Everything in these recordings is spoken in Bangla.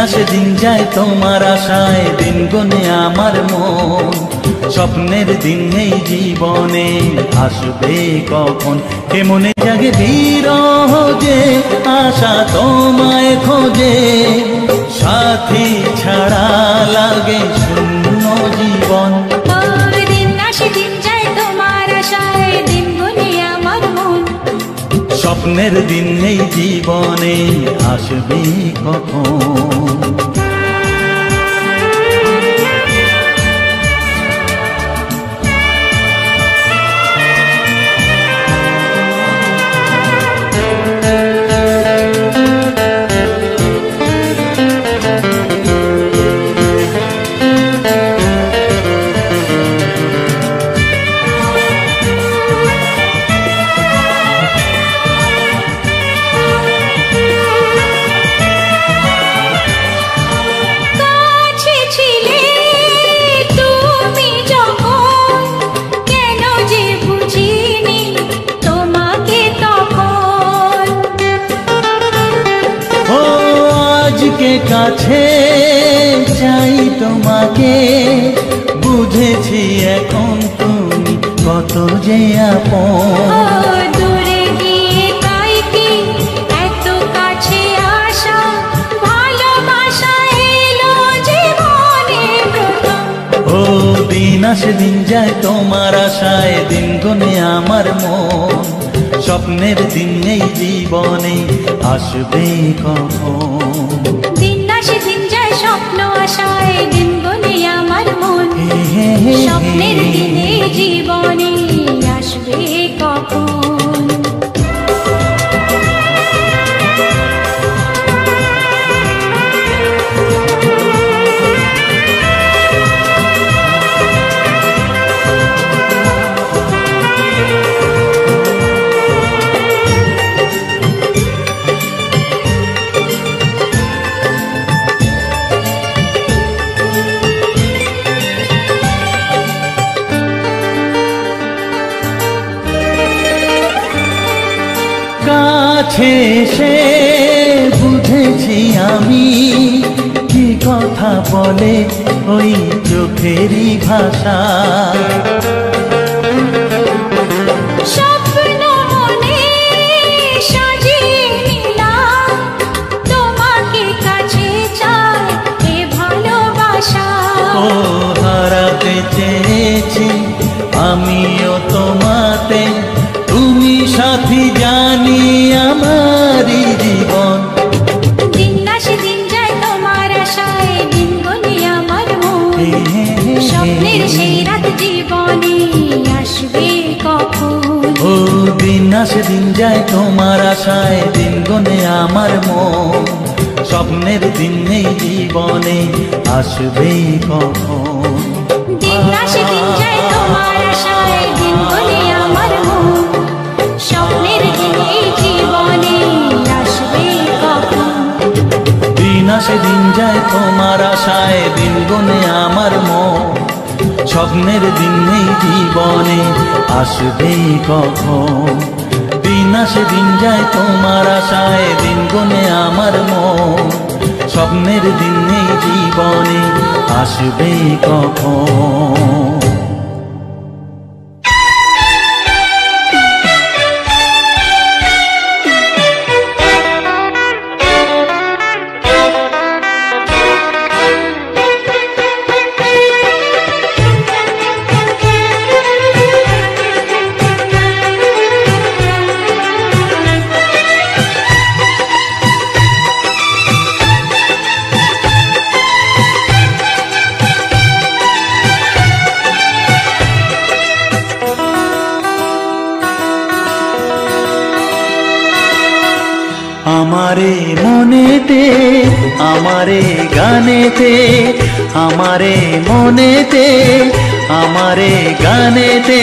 আসে দিন যায় তোমার আশায়, দিন গুনে আমার মন। স্বপ্নের দিন এই জীবনে আসবে কখন, কে মনে জাগে বিরহ যে আশা তোমায় খোঁজে। সাথী ছাড়া লাগে শূন্য জীবন। দিন আসে দিন যায় তোমার আশায়, দিন গুনে আমার মন। স্বপ্নের দিন এই জীবনে আসবে কখন। কাছে চাই তোমাকে, বুঝেছি এখন তুমি কত যে আপন। দূরে গিয়ে তাই কি এত কাছে আসা, ভালোবাসা এলো জীবনে প্রথম। ও দিন আসে দিন যায় তোমার আশায়, দিন গুনে আমার মন। স্বপ্নের দিন এই জীবনে আসবে কখন। দিন আসে দিন যায় স্বপ্ন আশায়, দিন গুনে আমার মন। স্বপ্নের দিনে জীবনে আসবে কখন। কাছে এসে বুঝেছি আমি কি কথা বলে ওই চোখেরই ভাষা। স্বপ্ন মনে সাজিয়ে নিলাম, তোমাকে কাছে চাই এ ভালোবাসা। ও হারাতে চেয়েছি আমিও তোমাতে, তুমি সাথী জানি আমারই জীবন। দিন আসে দিন আসে দিন যায় তোমার আশায়, দিন গনে আমার মন। স্বপ্নের দিন নেই জীবনে, আসবে কখন? দিন আসে দিন যায় তোমার আশায়, দিন গনে আমার মন। স্বপ্নের দিন এই জীবনে, আসবে কখন? দিন আসে দিন যায় তোমার আশায়, দিন গনে আমার মন। স্বপ্নের দিন নেই জীবনে, আসবে কখন? দিন আসে দিন যায় তোমার আশায়, দিন গনে আমার মন। স্বপ্নের দিন নেই জীবনে, আসবে কখন? আমারে মনেতে, আমারে গানেতে, আমারে মনেতে, আমারে গানেতে,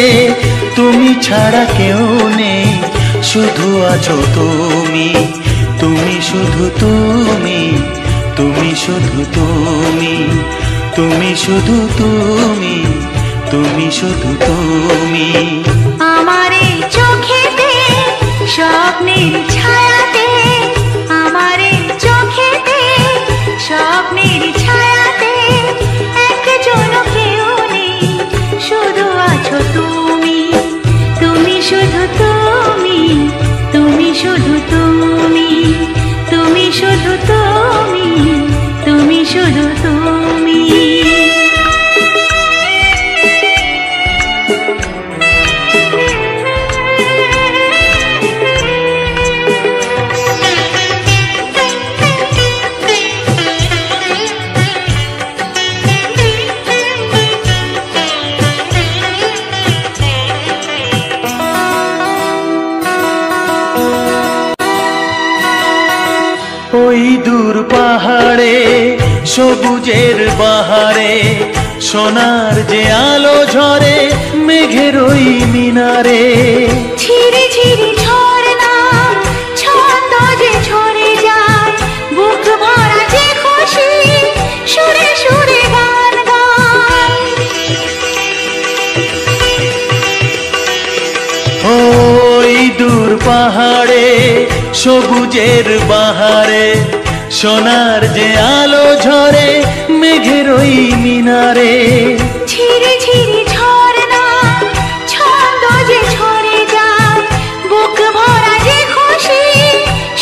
তুমি ছাড়া কেউ নেই, শুধু আছো তুমি। তুমি শুধু তুমি, তুমি শুধু তুমি, তুমি শুধু তুমি, তুমি শুধু তুমি। আমারে চোখেতে স্বপ্নের ছায়াতে, আমারে চোখেতে স্বপ্নের ছায়াতে, একজন কেউ নেই, শুধু আছো তুমি। তুমি শুধু তুমি, তুমি শুধু তুমি, তুমি শুধু তুমি, তুমি শুধু তুমি। ওই দূর পাহাড়ে সবুজের বাহারে, সোনার যে আলো ঝরে মেঘের ওই মিনারে। ঝিরি ঝিরি ঝরনা ছন্দ যে ঝরে যায়, বুক ভরা যে খুশি, সুরে সুরে গান গায়। ওই দূর পাহাড়ে সবুজের বাহারে, সোনার যে আলো ঝরে মেঘের ওই মিনারে। ঝিরি ঝিরি ঝরনা ছন্দ যে ঝরে যায়, বুক ভরা যে খুশি,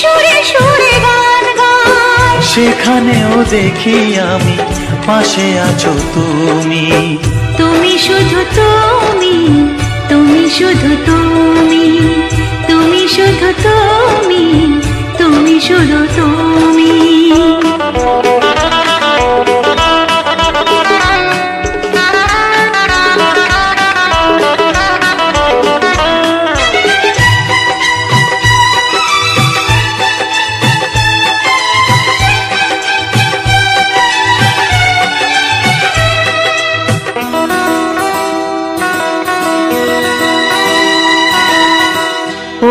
সুরে সুরে গান গায়। সেখানেও দেখি আমি, পাশে আছো তুমি। তুমি শুধু তুমি, তুমি শুধু তুমি, তুমি শুধু তুমি, তুমি শুধু তুমি।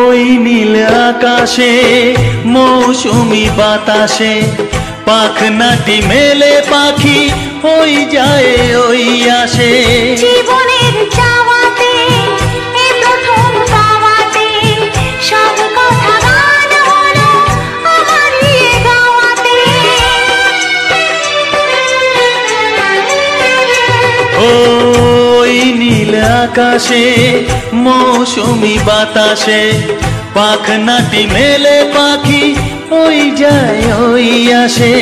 ওই নীল আকাশে মৌসুমি বাতাসে, পাখনাটি মেলে পাখি ওই যায় ওই আসে। জীবনের চাওয়াতে, এ প্রথম পাওয়াতে, সব কথা গান হলো আমারই এ গাওয়াতে। ওই নীল আকাশে মৌসুমি বাতাসে, পাখনাটি মেলে পাখি ওই যায় ওই আসে।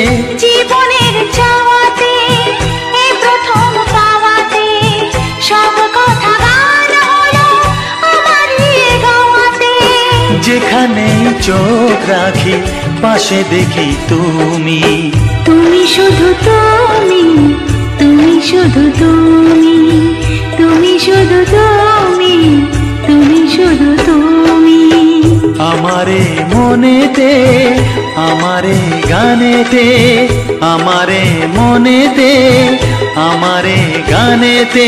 জীবনের চাওয়াতে, এ প্রথম পাওয়াতে, সব কথা গান হলো আমারই এ গাওয়াতে। যেখানেই চোখ রাখি, পাশে দেখি তুমি। তুমি শুধু তুমি, তুমি শুধু তুমি, তুমি শুধু তুমি, তুমি শুধু তুমি। আমারে মনেতে আমারে গানেতে আমারে মনেতে আমারে গানেতে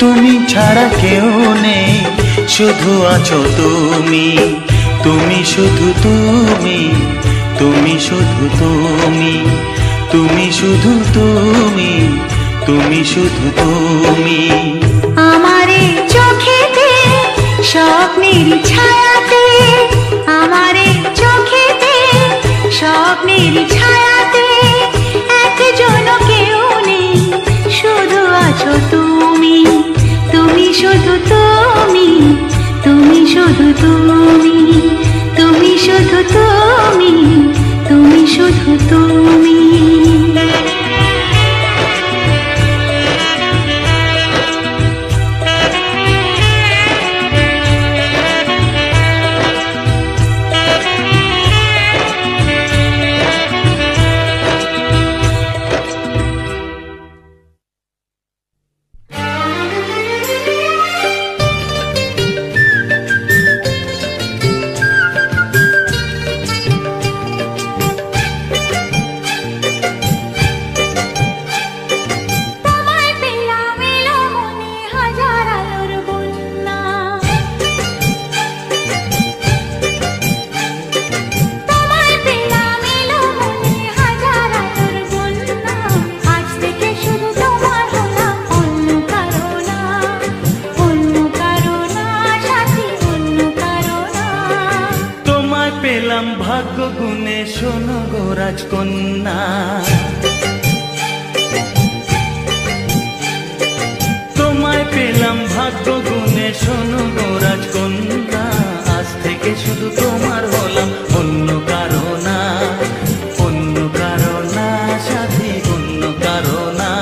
তুমি ছাড়া কেউ নেই শুধু আছো তুমি তুমি শুধু তুমি তুমি শুধু তুমি তুমি শুধু তুমি তুমি শুধু তুমি আমারে চোখেতে স্বপ্নের ছায়াতে আমারে চোখেতে স্বপ্নের ছায়াতে একজন কেউ নেই শুধু আছো তুমি তুমি শুধু তুমি তুমি শুধু তুমি তুমি শুধু তুমি তুমি শুধু তুমি ভাগ্য গুণে শোনো গো রাজকন্যা তোমায় পেলাম ভাগ্য গুণে শোনো গো রাজকন্যা আজ থেকে শুধু তোমার হলাম অন্য কারো না অন্য কারো না সাথী অন্য কারো না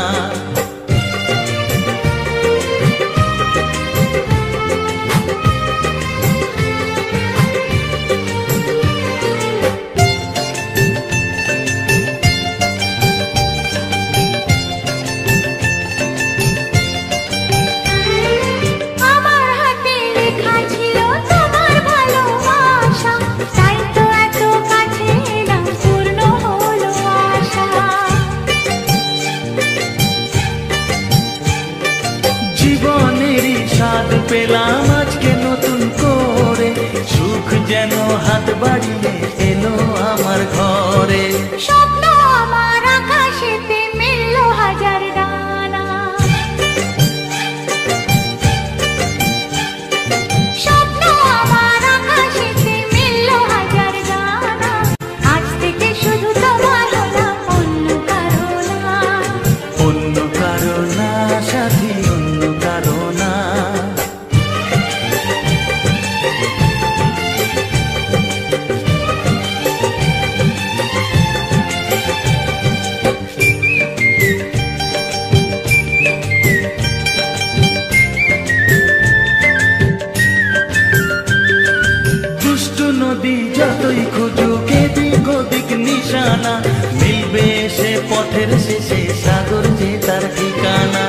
পেলাম আজকে নতুন করে সুখ যেন হাত বাড়িয়ে এলো আমার ঘরে স্বপ্ন আমার আকাশেতে মিলল হাজার ডানা স্বপ্ন আমার আকাশেতে মিলল হাজার ডানা আজ থেকে শুধু তোমার হলাম অন্য কারো না অন্য কারো না সাথী অন্য কারো না নদী যতই খুঁজুক এদিক ওদিক নিশানা মিলবে সে পথের শেষে সাগর যে তার ঠিকানা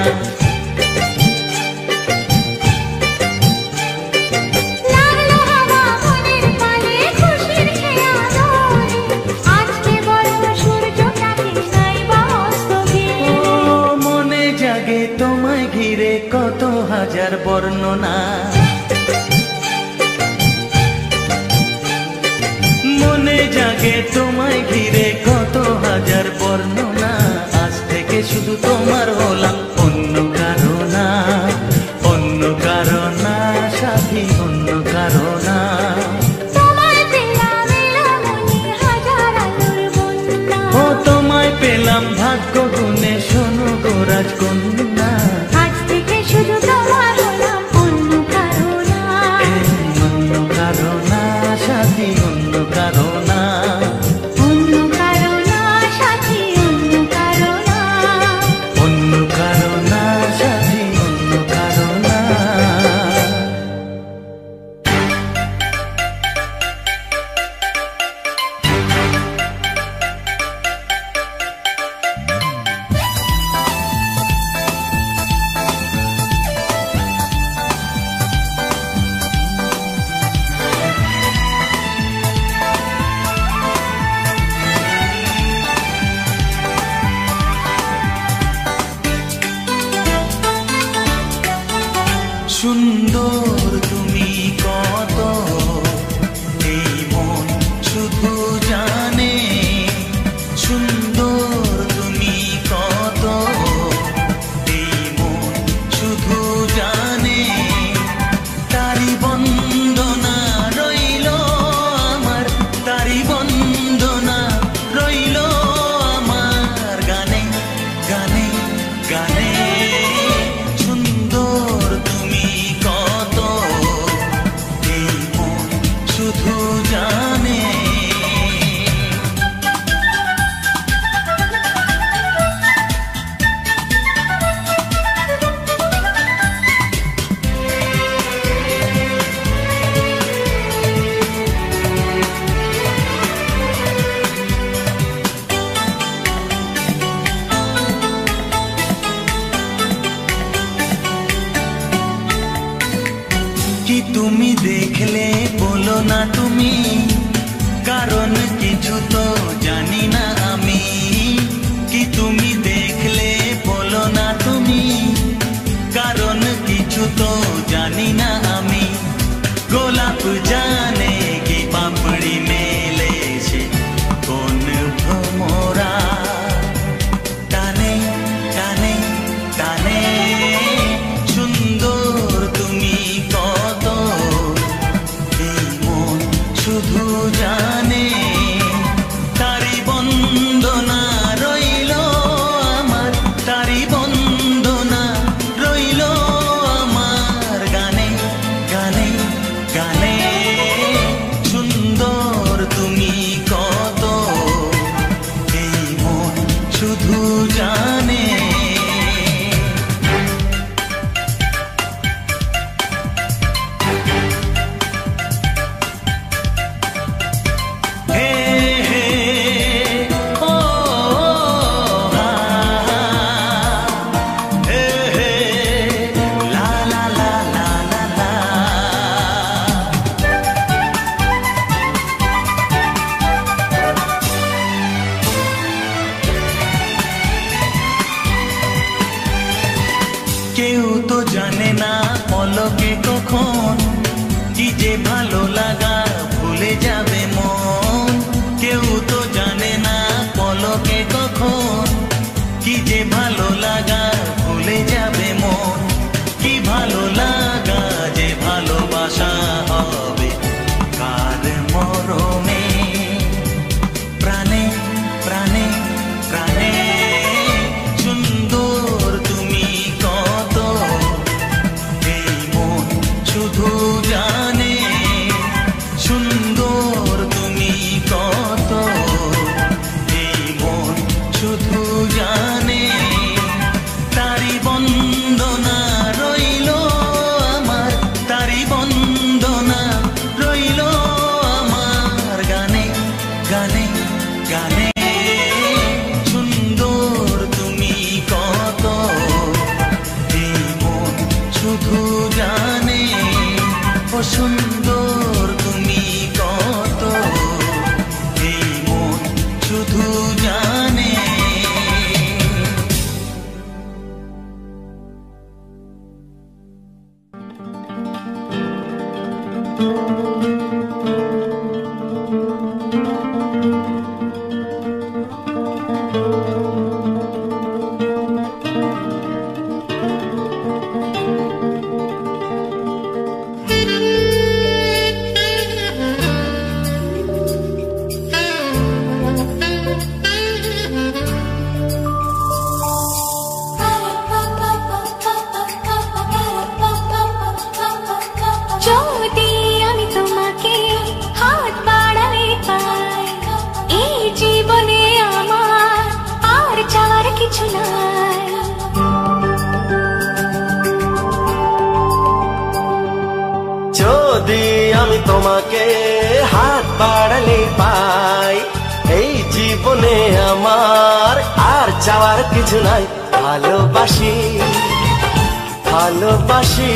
মনে জাগে তোমায় ঘিরে কত হাজার বর্ণনা মনে জাগে তোমায় ঘিরে কত হাজার বর্ণনা আজ থেকে শুধু তোমার হলাম অন্য কারো না অন্য কারো না সাথী অন্য কারো না ও তোমায় পেলাম ভাগ্য গুণে শোনো গো রাজকন্যা আজ থেকে শুধু তোমার হলাম অন্য কারো তুমি দেখলে বলো না তুমি, কারণ কিছু তো জানি না আমি। কি তুমি দেখলে বলো না তুমি, কারণ কিছু তো জানি না আমি। গোলাপ জানে কি পাপড়ি মেলেছে কোন ভ্রমরা, টানে টানে টানে সুন্দর তুমি কত, এই মন শুধু জানে। তারি বন্দনা রইল আমার, তারি বন্দনা রইল আমার গানে গানে গানে। সুন্দর তুমি কত, এই মন শুধু জানে। কেউ তো জানে না পলকে কখন কি যে ভালো লাগা ভুলে যাবে মন। কেউ তো জানে না পলকে কখন কি যে ভালো লাগা ভুলে যাবে মন। কি ভালো লাগা যে ভালোবাসা হবে কার মরণে, প্রাণে প্রাণে প্রাণে। সুন্দর তুমি কত, এই মন শুধু জানে। সুন্দর তুমি কত, এই মন শুধু জানে। তারি বন্দনা রইল আমার, তারি বন্দনা রইল আমার গানে গানে গানে। সুন্দর তুমি কত, এই মন শুধু জানে। ও সুন্দর তুমি কত, এই মন শুধু জানে। যদি আমি তোমাকে হাত বাড়ালে পাই, এই জীবনে আমার আর চাওয়ার কিছু নাই। যদি আমি তোমাকে হাত বাড়ালে পাই, এই জীবনে আমার আর চাওয়ার কিছু নাই। ভালোবাসি ভালোবাসি,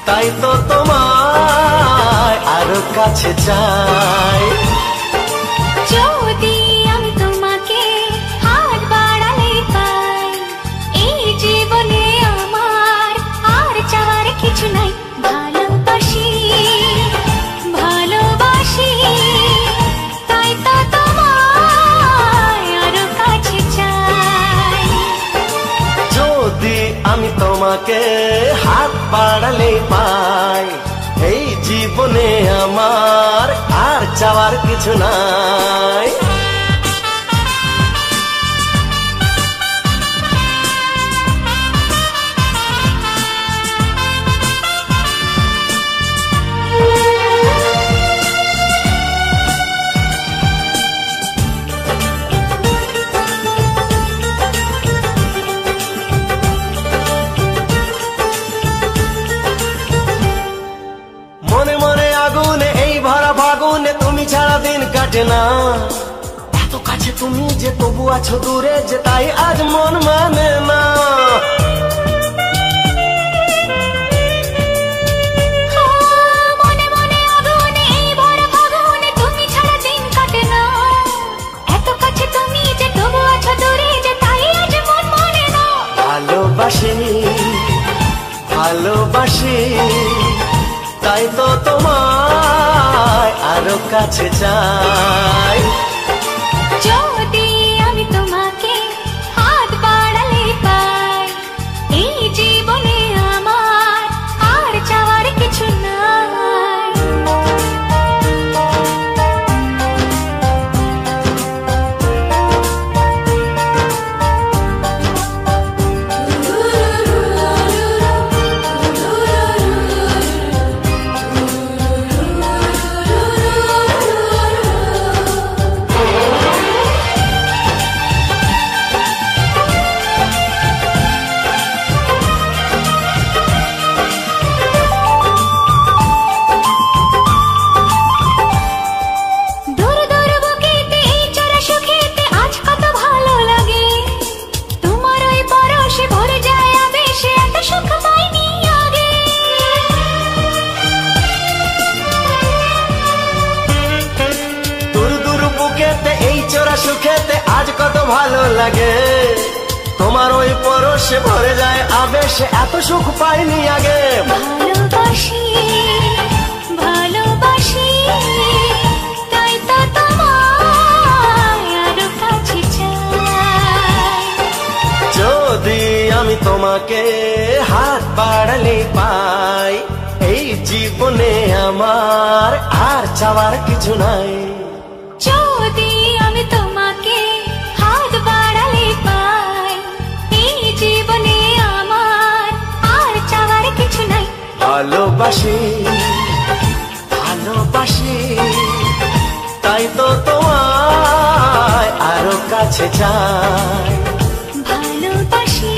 তাই তো তোমায় আরো কাছে চাই। যদি আমি তোমাকে হাত বাড়ালে পাই, এই জীবনে আমার আর চাওয়ার কিছু নাই। ভালোবাসি ভালোবাসি, তাই তো তোমায় আরো কাছে চাই। যদি আমি তোমাকে হাত বাড়ালে পাই, এই জীবনে আমার আর চাওয়ার কিছু নাই। মনে মনে আগুনে এই ভরা ফাগুনে তুমি ছাড়া দিন কাটে না। এত কাছে তুমি যে তবু আছো দূরে, যে তাই আজ মন মানে না। ভালোবাসি ভালোবাসি তাই তো তোমায় আরো কাছে চাই। যদি আমি তোমাকে হাত বাড়ালে পাই, এই জীবনে আমার আর চাওয়ার কিছু নাই। সুখেতে আজ কত ভালো লাগে, তোমার ওই পরশে ভরে যায় আবেশে এত সুখ পাইনি আগে। ভালোবাসি ভালোবাসি তাই তো তোমায় আরো কাছে চাই। যদি আমি তোমাকে হাত বাড়ালে পাই, এই জীবনে আমার আর চাওয়ার কিছু নাই। যদি আমি তোমাকে হাত বাড়ালে পাই, এই জীবনে আমার আর চাওয়ার কিছু নাই। ভালোবাসি ভালোবাসি তাই তো তোমায় আরো কাছে চাই। ভালোবাসি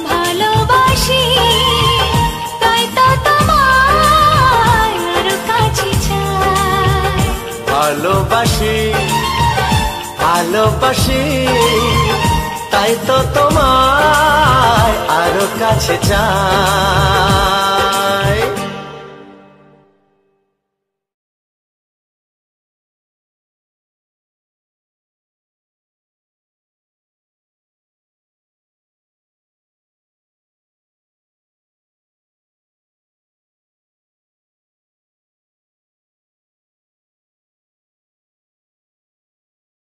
ভালোবাসি তাই তো তোমায় আরো কাছে চাই। ভালোবাসি ভালোবাসি তাই তো তোমায় আরো কাছে চাই।